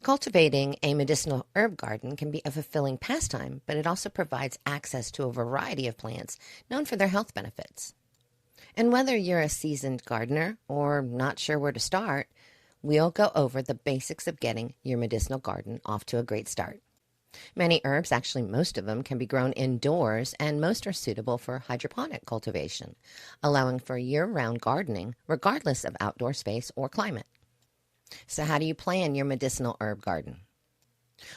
Cultivating a medicinal herb garden can be a fulfilling pastime, but it also provides access to a variety of plants known for their health benefits. And whether you're a seasoned gardener or not sure where to start, we'll go over the basics of getting your medicinal garden off to a great start. Many herbs, actually most of them, can be grown indoors, and most are suitable for hydroponic cultivation, allowing for year-round gardening regardless of outdoor space or climate. So how do you plan your medicinal herb garden?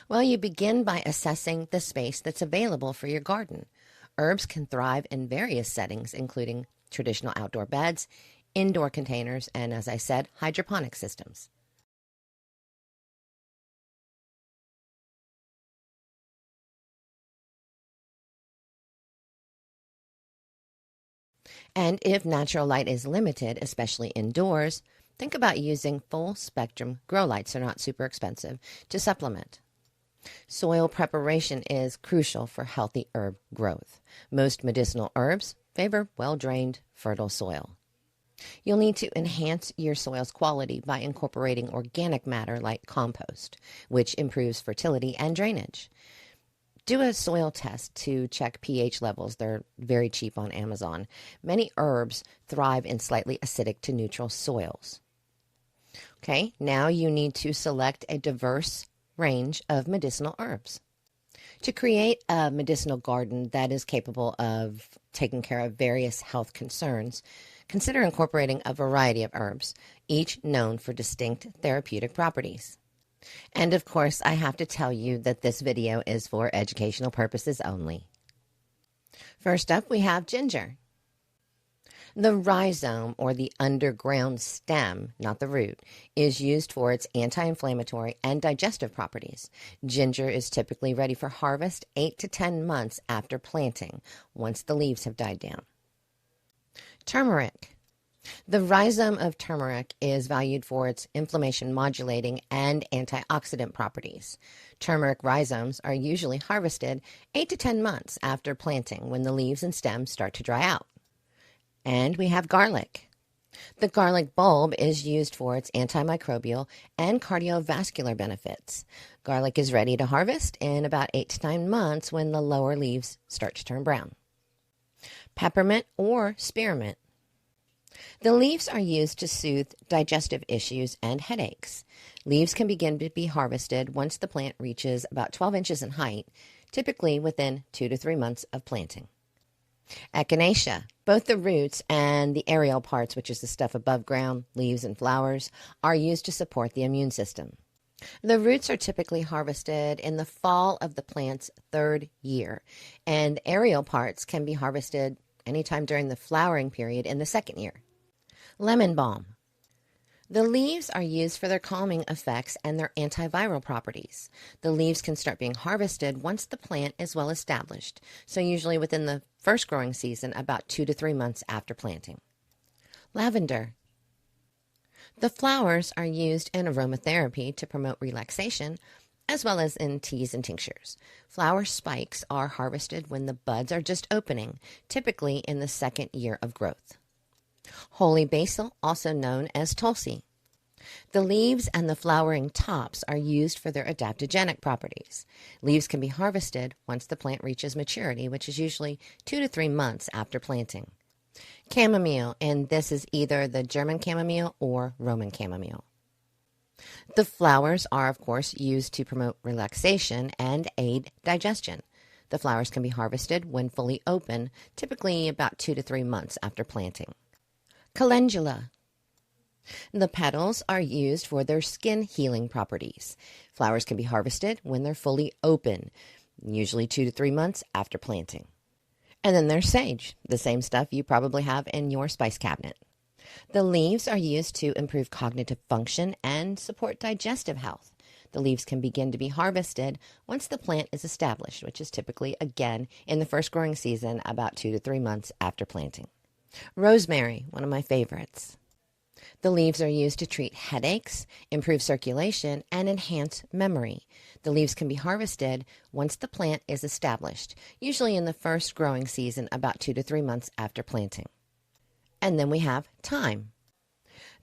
Well, you begin by assessing the space that's available for your garden. Herbs can thrive in various settings, including traditional outdoor beds, indoor containers, and, as I said, hydroponic systems. And if natural light is limited, especially indoors, think about using full spectrum grow lights. They're not super expensive to supplement. Soil preparation is crucial for healthy herb growth. Most medicinal herbs favor well-drained, fertile soil. You'll need to enhance your soil's quality by incorporating organic matter like compost, which improves fertility and drainage. Do a soil test to check pH levels. They're very cheap on Amazon. Many herbs thrive in slightly acidic to neutral soils. Okay, now you need to select a diverse range of medicinal herbs. To create a medicinal garden that is capable of taking care of various health concerns, consider incorporating a variety of herbs, each known for distinct therapeutic properties. And of course, I have to tell you that this video is for educational purposes only. First up, we have ginger. The rhizome, or the underground stem, not the root, is used for its anti-inflammatory and digestive properties. Ginger is typically ready for harvest 8 to 10 months after planting, once the leaves have died down. Turmeric. The rhizome of turmeric is valued for its inflammation modulating and antioxidant properties. Turmeric rhizomes are usually harvested 8 to 10 months after planting when the leaves and stems start to dry out. And we have garlic. The garlic bulb is used for its antimicrobial and cardiovascular benefits. Garlic is ready to harvest in about 8 to 9 months when the lower leaves start to turn brown. Peppermint or spearmint. The leaves are used to soothe digestive issues and headaches. Leaves can begin to be harvested once the plant reaches about 12 inches in height, typically within 2 to 3 months of planting. Echinacea. Both the roots and the aerial parts, which is the stuff above ground, leaves and flowers, are used to support the immune system. The roots are typically harvested in the fall of the plant's 3rd year, and the aerial parts can be harvested anytime during the flowering period in the 2nd year. Lemon balm. The leaves are used for their calming effects and their antiviral properties. The leaves can start being harvested once the plant is well established, so usually within the first growing season, about 2 to 3 months after planting. Lavender. The flowers are used in aromatherapy to promote relaxation, as well as in teas and tinctures. Flower spikes are harvested when the buds are just opening, typically in the 2nd year of growth. Holy basil, also known as tulsi. The leaves and the flowering tops are used for their adaptogenic properties. Leaves can be harvested once the plant reaches maturity, which is usually 2 to 3 months after planting. Chamomile, and this is either the German chamomile or Roman chamomile. The flowers are, of course, used to promote relaxation and aid digestion. The flowers can be harvested when fully open, typically about 2 to 3 months after planting. Calendula. The petals are used for their skin healing properties. Flowers can be harvested when they're fully open, usually 2 to 3 months after planting. And then there's sage, the same stuff you probably have in your spice cabinet. The leaves are used to improve cognitive function and support digestive health. The leaves can begin to be harvested once the plant is established, which is typically, again, in the first growing season, about 2 to 3 months after planting. Rosemary, one of my favorites. The leaves are used to treat headaches, improve circulation, and enhance memory. The leaves can be harvested once the plant is established, usually in the first growing season, about 2 to 3 months after planting. And then we have thyme.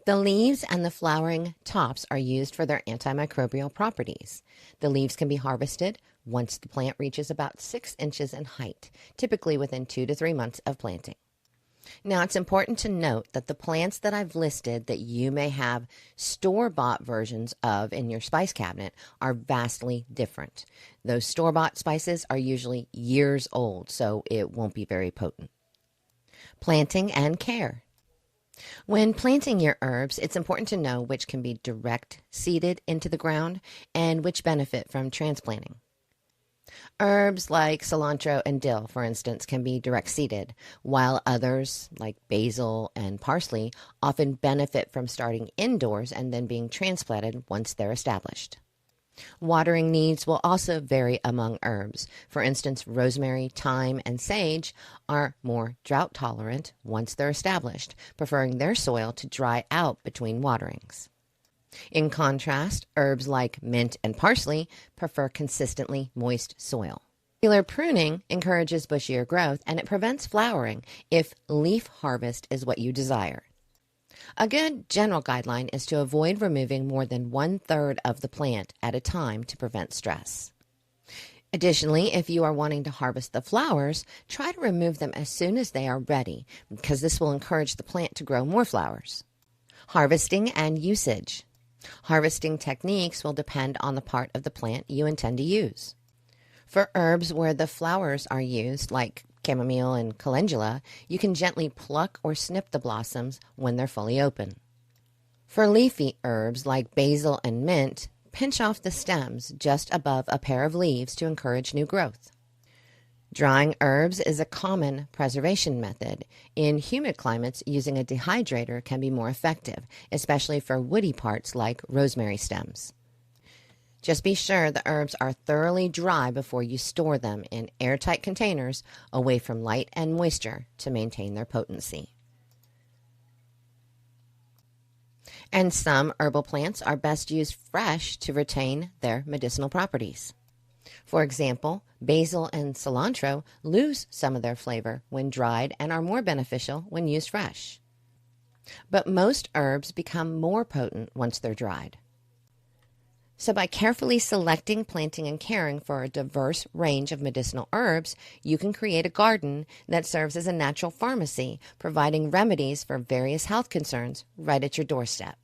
The leaves and the flowering tops are used for their antimicrobial properties. The leaves can be harvested once the plant reaches about 6 inches in height, typically within 2 to 3 months of planting. Now, it's important to note that the plants that I've listed that you may have store-bought versions of in your spice cabinet are vastly different. Those store-bought spices are usually years old, so it won't be very potent. Planting and care. When planting your herbs, it's important to know which can be direct seeded into the ground and which benefit from transplanting. Herbs like cilantro and dill, for instance, can be direct seeded, while others, like basil and parsley, often benefit from starting indoors and then being transplanted once they're established. Watering needs will also vary among herbs. For instance, rosemary, thyme, and sage are more drought tolerant once they're established, preferring their soil to dry out between waterings. In contrast, herbs like mint and parsley prefer consistently moist soil. Regular pruning encourages bushier growth and it prevents flowering if leaf harvest is what you desire. A good general guideline is to avoid removing more than 1/3 of the plant at a time to prevent stress. Additionally, if you are wanting to harvest the flowers, try to remove them as soon as they are ready, because this will encourage the plant to grow more flowers. Harvesting and usage. Harvesting techniques will depend on the part of the plant you intend to use. For herbs where the flowers are used, like chamomile and calendula, you can gently pluck or snip the blossoms when they're fully open. For leafy herbs like basil and mint, pinch off the stems just above a pair of leaves to encourage new growth. Drying herbs is a common preservation method. In humid climates, using a dehydrator can be more effective, especially for woody parts like rosemary stems. Just be sure the herbs are thoroughly dry before you store them in airtight containers away from light and moisture to maintain their potency. And some herbal plants are best used fresh to retain their medicinal properties. For example, basil and cilantro lose some of their flavor when dried and are more beneficial when used fresh. But most herbs become more potent once they're dried. So by carefully selecting, planting, and caring for a diverse range of medicinal herbs, you can create a garden that serves as a natural pharmacy, providing remedies for various health concerns right at your doorstep.